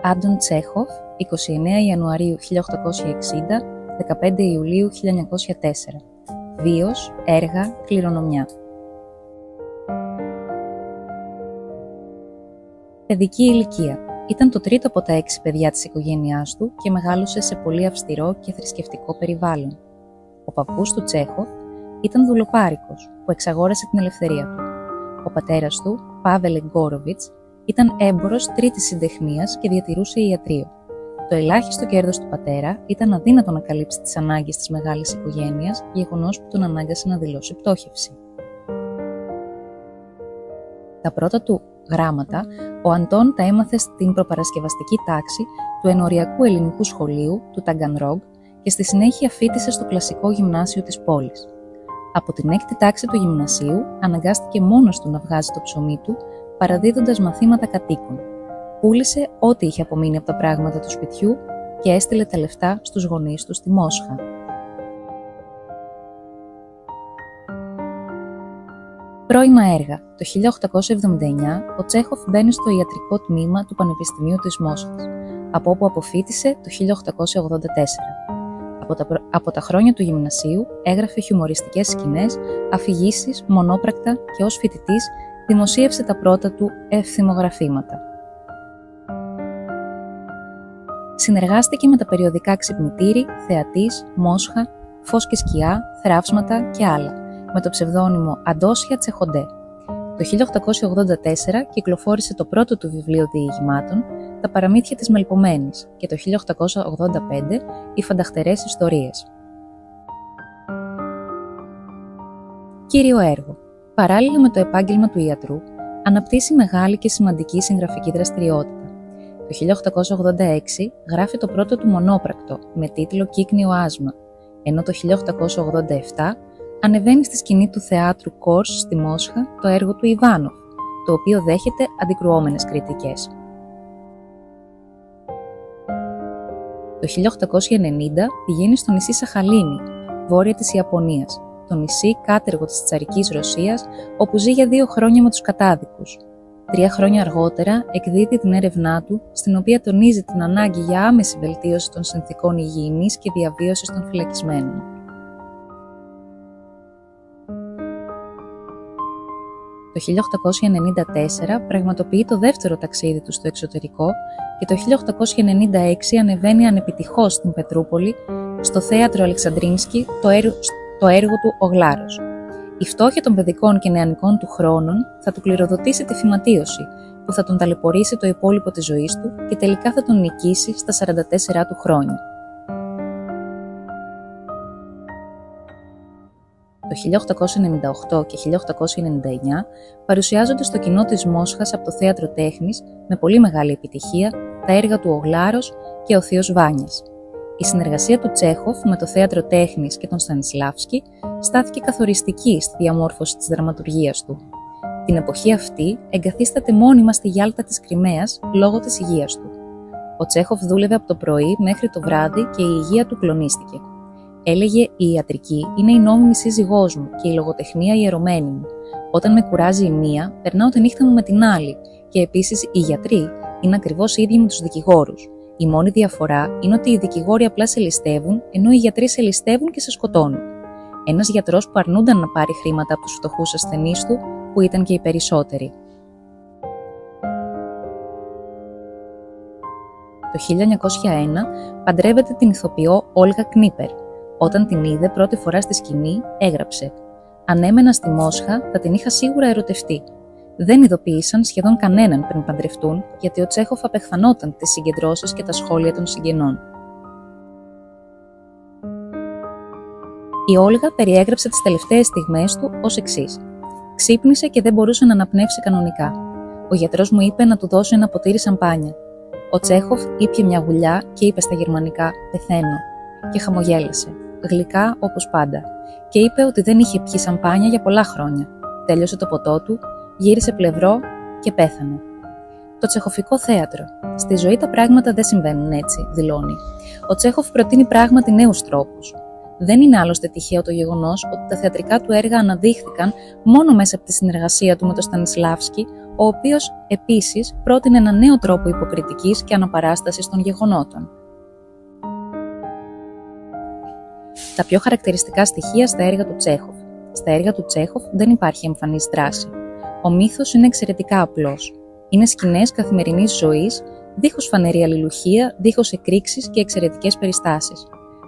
Άντων Τσέχοφ, 29 Ιανουαρίου 1860, 15 Ιουλίου 1904. Βίος, έργα, κληρονομιά. Παιδική ηλικία. Ήταν το τρίτο από τα 6 παιδιά της οικογένειάς του και μεγάλωσε σε πολύ αυστηρό και θρησκευτικό περιβάλλον. Ο παππούς του Τσέχοφ ήταν δουλοπάρικος που εξαγόρασε την ελευθερία του. Ο πατέρας του, Πάβελ Εγκόροβιτς, ήταν έμπορος τρίτης συντεχνίας και διατηρούσε ιατρείο. Το ελάχιστο κέρδος του πατέρα ήταν αδύνατο να καλύψει τις ανάγκες της μεγάλης οικογένειας, γεγονός που τον ανάγκασε να δηλώσει πτώχευση. Τα πρώτα του γράμματα ο Αντών τα έμαθε στην προπαρασκευαστική τάξη του ενοριακού ελληνικού σχολείου του Ταγκανρόγκ και στη συνέχεια φοίτησε στο κλασικό γυμνάσιο της πόλης. Από την 6η τάξη του γυμνασίου αναγκάστηκε μόνος του να βγάζει το ψωμί του, παραδίδοντας μαθήματα κατοίκων. Πούλησε ό,τι είχε απομείνει από τα πράγματα του σπιτιού και έστειλε τα λεφτά στους γονείς του στη Μόσχα. Πρώιμα έργα. Το 1879 ο Τσέχοφ μπαίνει στο ιατρικό τμήμα του Πανεπιστημίου της Μόσχας, από όπου αποφοίτησε το 1884. Από τα χρόνια του γυμνασίου έγραφε χιουμοριστικές σκηνές, αφηγήσεις, μονόπρακτα και ως φοιτητής δημοσίευσε τα πρώτα του ευθυμογραφήματα. Συνεργάστηκε με τα περιοδικά Ξυπνητήρι, Θεατής, Μόσχα, Φως και Σκιά, Θράψματα και άλλα, με το ψευδώνυμο Αντόσια Τσεχοντέ. Το 1884 κυκλοφόρησε το πρώτο του βιβλίο διηγημάτων, «Τα παραμύθια της Μελπομένης» και το 1885 «Οι φανταχτερές ιστορίες». Κύριο έργο. Παράλληλα με το επάγγελμα του ιατρού, αναπτύσσει μεγάλη και σημαντική συγγραφική δραστηριότητα. Το 1886 γράφει το πρώτο του μονόπρακτο με τίτλο «Κύκνιο άσμα», ενώ το 1887 ανεβαίνει στη σκηνή του θεάτρου Κόρς στη Μόσχα το έργο του Ιβάνοφ, το οποίο δέχεται αντικρουόμενες κριτικές. Το 1890 πηγαίνει στο νησί Σαχαλίνη, βόρεια της Ιαπωνίας, το νησί κάτεργο της τσαρικής Ρωσίας, όπου ζει για 2 χρόνια με τους κατάδικους. 3 χρόνια αργότερα εκδίδει την έρευνά του, στην οποία τονίζει την ανάγκη για άμεση βελτίωση των συνθηκών υγιεινής και διαβίωσης των φυλακισμένων. Το 1894 πραγματοποιεί το δεύτερο ταξίδι του στο εξωτερικό και το 1896 ανεβαίνει ανεπιτυχώς στην Πετρούπολη, στο θέατρο Αλεξανδρίνσκι, το έργο του «Ο Γλάρος». Η φτώχεια των παιδικών και νεανικών του χρόνων θα του κληροδοτήσει τη φυματίωση, που θα τον ταλαιπωρήσει το υπόλοιπο της ζωής του και τελικά θα τον νικήσει στα 44 του χρόνια. Το 1898 και 1899 παρουσιάζονται στο κοινό της Μόσχας από το Θέατρο Τέχνης με πολύ μεγάλη επιτυχία τα έργα του «Ο Γλάρος» και «Ο Θείος Βάνιας». Η συνεργασία του Τσέχοφ με το Θέατρο Τέχνης και τον Στανισλάβσκι στάθηκε καθοριστική στη διαμόρφωση της δραματουργίας του. Την εποχή αυτή εγκαθίσταται μόνιμα στη Γιάλτα της Κριμαίας λόγω της υγείας του. Ο Τσέχοφ δούλευε από το πρωί μέχρι το βράδυ και η υγεία του κλονίστηκε. Έλεγε: «Η ιατρική είναι η νόμιμη σύζυγός μου και η λογοτεχνία η ερωμένη μου. Όταν με κουράζει η μία, περνάω τη νύχτα μου με την άλλη, και επίσης οι γιατροί είναι ακριβώς οι ίδιοι με τους δικηγόρους. Η μόνη διαφορά είναι ότι οι δικηγόροι απλά σε ληστεύουν, ενώ οι γιατροί σε ληστεύουν και σε σκοτώνουν». Ένας γιατρός που αρνούνταν να πάρει χρήματα από τους φτωχούς ασθενείς του, που ήταν και οι περισσότεροι. Το 1901 παντρεύεται την ηθοποιό Όλγα Κνίπερ. Όταν την είδε πρώτη φορά στη σκηνή, έγραψε: «Αν έμενα στη Μόσχα, θα την είχα σίγουρα ερωτευτεί». Δεν ειδοποίησαν σχεδόν κανέναν πριν παντρευτούν, γιατί ο Τσέχοφ απεχθανόταν τις συγκεντρώσεις και τα σχόλια των συγγενών. Η Όλγα περιέγραψε τις τελευταίες στιγμές του ως εξής: «Ξύπνησε και δεν μπορούσε να αναπνεύσει κανονικά. Ο γιατρός μου είπε να του δώσω ένα ποτήρι σαμπάνια. Ο Τσέχοφ ήπιε μια γουλιά και είπε στα γερμανικά «Πεθαίνω» και χαμογέλασε, γλυκά όπως πάντα, και είπε ότι δεν είχε πιει σαμπάνια για πολλά χρόνια. Τέλειωσε το ποτό του, γύρισε πλευρό και πέθανε». Το τσεχοφικό θέατρο. Στη ζωή τα πράγματα δεν συμβαίνουν έτσι, δηλώνει. Ο Τσέχοφ προτείνει πράγματι νέους τρόπους. Δεν είναι άλλωστε τυχαίο το γεγονός ότι τα θεατρικά του έργα αναδείχθηκαν μόνο μέσα από τη συνεργασία του με τον Στανισλάβσκι, ο ο οποίος επίσης πρότεινε ένα νέο τρόπο υποκριτικής και αναπαράστασης των γεγονότων. Τα πιο χαρακτηριστικά στοιχεία στα έργα του Τσέχοφ. Στα έργα του Τσέχοφ δεν υπάρχει εμφανής δράση. Ο μύθος είναι εξαιρετικά απλός. Είναι σκηνές καθημερινής ζωής, δίχως φανερή αλληλουχία, δίχως εκρήξεις και εξαιρετικές περιστάσεις.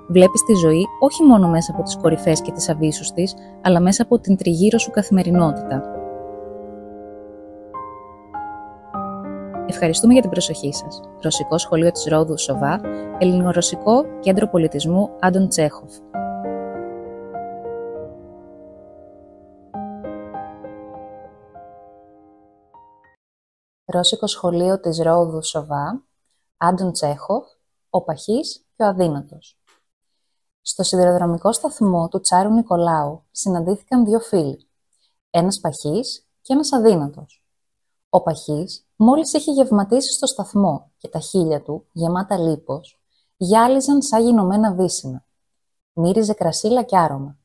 Βλέπεις τη ζωή όχι μόνο μέσα από τις κορυφές και τις αβύσσους της, αλλά μέσα από την τριγύρω σου καθημερινότητα. Ευχαριστούμε για την προσοχή σας. Ρωσικό Σχολείο της Ρόδου Σοβά, Ελληνορωσικό Κέντρο Πολιτισμού Άντων Τσέχοφ. Ρώσικο Σχολείο της Ρόδου Σοβά, Άντων Τσέχοφ, ο Παχής και ο Αδύνατος. Στο σιδηροδρομικό σταθμό του Τσάρου Νικολάου συναντήθηκαν δύο φίλοι, ένας Παχής και ένας Αδύνατος. Ο Παχής μόλις είχε γευματίσει στο σταθμό και τα χείλια του, γεμάτα λίπος, γυάλιζαν σαν γινωμένα βύσσινα. Μύριζε κρασίλα και άρωμα.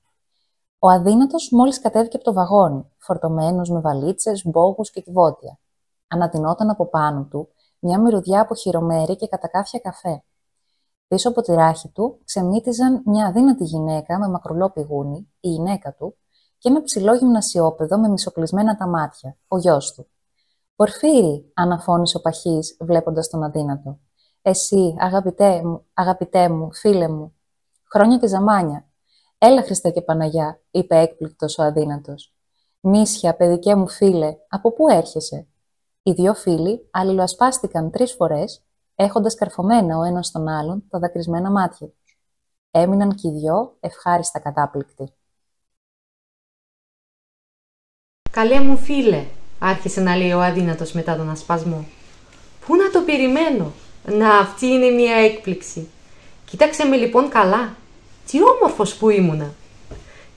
Ο Αδύνατος μόλις κατέβηκε από το βαγόνι, φορτωμένος με βαλίτσες, μπόγους και κυβότια. Ανατινόταν από πάνω του μια μυρωδιά από χειρομέρι και κατακάφια καφέ. Πίσω από τη ράχη του ξεμύτιζαν μια αδύνατη γυναίκα με μακρουλό πηγούνι, η γυναίκα του, και ένα ψηλό γυμνασιόπεδο με μισοκλεισμένα τα μάτια, ο γιος του. «Πορφύρη», αναφώνησε ο Παχής, βλέποντας τον Αδύνατο. «Εσύ, αγαπητέ μου, φίλε μου, χρόνια και ζαμάνια». «Έλα, Χριστέ και Παναγιά», είπε έκπληκτος ο Αδύνατος. «Μίσια, παιδικέ μου φίλε, από πού έρχεσαι?» Οι δύο φίλοι αλληλοασπάστηκαν 3 φορές, έχοντας καρφωμένα ο ένας τον άλλον τα δακρυσμένα μάτια τους. Έμειναν κι οι δυο ευχάριστα κατάπληκτοι. «Καλέ μου φίλε», άρχισε να λέει ο Αδύνατος μετά τον ασπασμό. «Πού να το περιμένω? Να, αυτή είναι μια έκπληξη. Κοίταξε με λοιπόν καλά. Τι όμορφος που ήμουνα.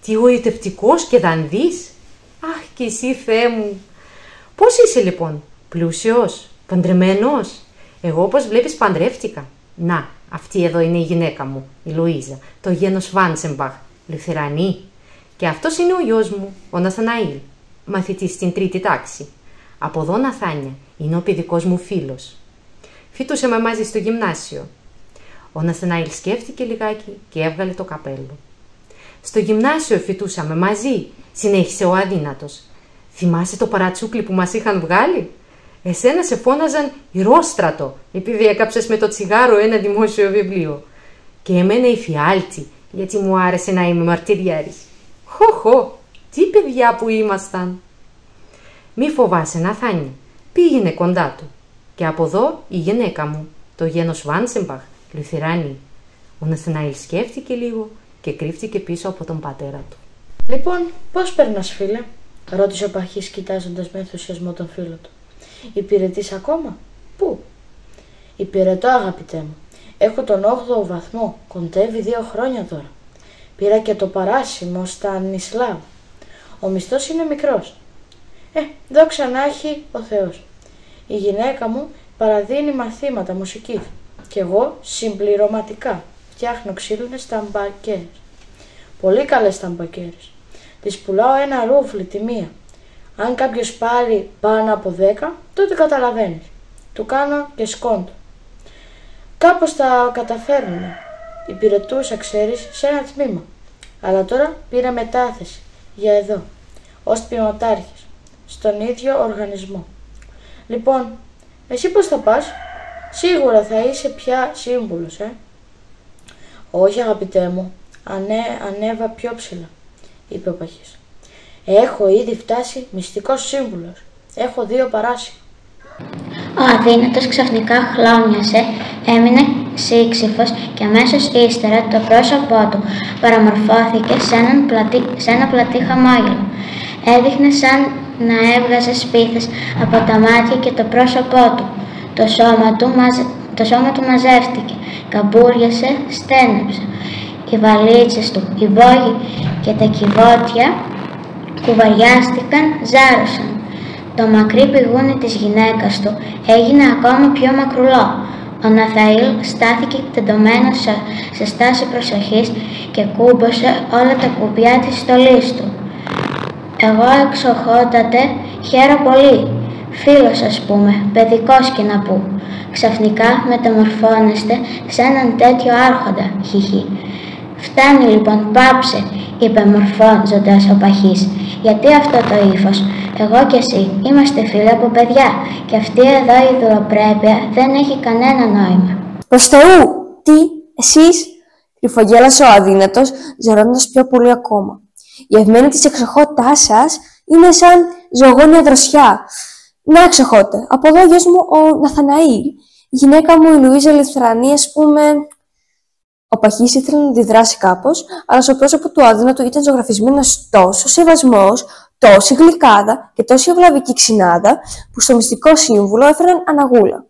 Τι γοητευτικός και δανδύς. Αχ, και εσύ, Θεέ μου. Πώς είσαι λοιπόν? Πλούσιος? Παντρεμένος? Εγώ, όπως βλέπεις, παντρεύτηκα. Να, αυτή εδώ είναι η γυναίκα μου, η Λουίζα, το γένος Βάνσεμπαχ, Λουθερανή. Και αυτός είναι ο γιος μου, ο Ναθαναήλ, μαθητής στην 3η τάξη. Από εδώ, Ναθάνια, είναι ο παιδικός μου φίλος. Φοιτούσαμε μαζί στο γυμνάσιο. Ο Ναθαναήλ σκέφτηκε λιγάκι και έβγαλε το καπέλο. Στο γυμνάσιο φοιτούσαμε μαζί, συνέχισε ο Αδύνατος. Θυμάσαι το παρατσούκλι που μας είχαν βγάλει? Εσένα σε φώναζαν Ηρόστρατο, επειδή έκαψες με το τσιγάρο ένα δημόσιο βιβλίο. Και εμένα η Φιάλτη, γιατί μου άρεσε να είμαι μαρτυριάρης. Χω, τι παιδιά που ήμασταν. Μη φοβάσαι, Ναθάνια, πήγαινε κοντά του. Και από εδώ η γυναίκα μου, το γένος Βάνσεμπαχ, Λουθεράνη. Ο Ναθαναήλ σκέφτηκε λίγο και κρύφτηκε πίσω από τον πατέρα του. Λοιπόν, πώς περνάς, φίλε? Ρώτησε ο Παχής κοιτάζοντας με ενθουσιασμό τον φίλο του. Υπηρετείς ακόμα? Πού? Υπηρετώ, αγαπητέ μου. Έχω τον 8ο βαθμό. Κοντεύει 2 χρόνια τώρα. Πήρα και το παράσημο στα Νισλάβ. Ο μισθός είναι μικρός. Δόξα να έχει ο Θεός. Η γυναίκα μου παραδίνει μαθήματα μουσικής. Και εγώ συμπληρωματικά φτιάχνω ξύλινες ταμπακέρες. Πολύ καλές ταμπακέρες. Τις πουλάω 1 ρούφλι τη μία. Αν κάποιος πάρει πάνω από 10, τότε καταλαβαίνεις. Του κάνω και σκόντο. Κάπως τα καταφέρνουμε. Υπηρετούσα, ξέρεις, σε ένα τμήμα. Αλλά τώρα πήρα μετάθεση για εδώ, ως τμήματάρχης, στον ίδιο οργανισμό. Λοιπόν, εσύ πώς θα πας? Σίγουρα θα είσαι πια σύμβουλος, Όχι, αγαπητέ μου, ανέβα πιο ψηλά, είπε ο Παχής. Έχω ήδη φτάσει μυστικός σύμβουλος. Έχω 2 παράσημα. Ο Αδύνατος ξαφνικά χλώμιασε, έμεινε σύξυφος και αμέσως ύστερα το πρόσωπό του παραμορφώθηκε σε ένα πλατή χαμόγελο. Έδειχνε σαν να έβγαζε σπίθες από τα μάτια και το πρόσωπό του. Το σώμα του μαζεύτηκε, καμπούριασε, στένεψε. Οι βαλίτσες του, οι μπόγοι και τα κυβότια κουβαριάστηκαν, ζάρωσαν. Το μακρύ πηγούνι της γυναίκας του έγινε ακόμα πιο μακρουλό. Ο Ναθαήλ στάθηκε τεντωμένος σε στάση προσοχής και κούμπωσε όλα τα κουμπιά της στολής του. «Εγώ, εξοχότατε, χαίρω πολύ. Φίλος, ας πούμε, παιδικός και να που. Ξαφνικά μεταμορφώνεστε σε έναν τέτοιο άρχοντα, χιχι. Φτάνει λοιπόν, πάψε, είπε μορφώνοντας ο παχής. Γιατί αυτό το ύφος? Εγώ και εσύ είμαστε φίλοι από παιδιά και αυτή εδώ η δουλοπρέπεια δεν έχει κανένα νόημα. Προς Θεού! Τι, εσείς? Κρυφογέλασε ο αδύνατος, ζωρώνοντας πιο πολύ ακόμα. Η ευμένη της εξοχότητάς σας είναι σαν ζωγόνια δροσιά. Να, εξοχότε, από εδώ γιος μου ο Ναθαναήλ, η γυναίκα μου η Λουίζα Λιθρανή, ας πούμε. Ο παχής ήθελε να αντιδράσει κάπως, αλλά στο πρόσωπο του αδύνατου ήταν ζωγραφισμένος τόσο σεβασμός, τόση γλυκάδα και τόση ευλαβική ξινάδα, που στο μυστικό σύμβουλο έφεραν αναγούλα.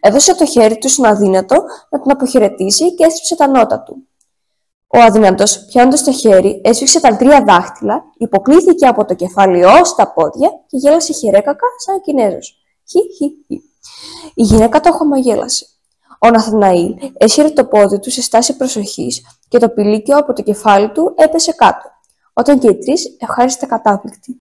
Έδωσε το χέρι του στον αδύνατο να τον αποχαιρετήσει και έσυψε τα νότα του. Ο αδύνατος, πιάνοντας το χέρι, έσφιξε τα 3 δάχτυλα, υποκλήθηκε από το κεφάλι ως τα πόδια και γέλασε χερέκακα σαν Κινέζος. Χι. Η γυναίκα το χαμογέλασε. Ο Ναθαναήλ έσχερε το πόδι του σε στάση προσοχής και το πηλίκιο από το κεφάλι του έπεσε κάτω, όταν και οι 3 ευχάριστα κατάπληκτοι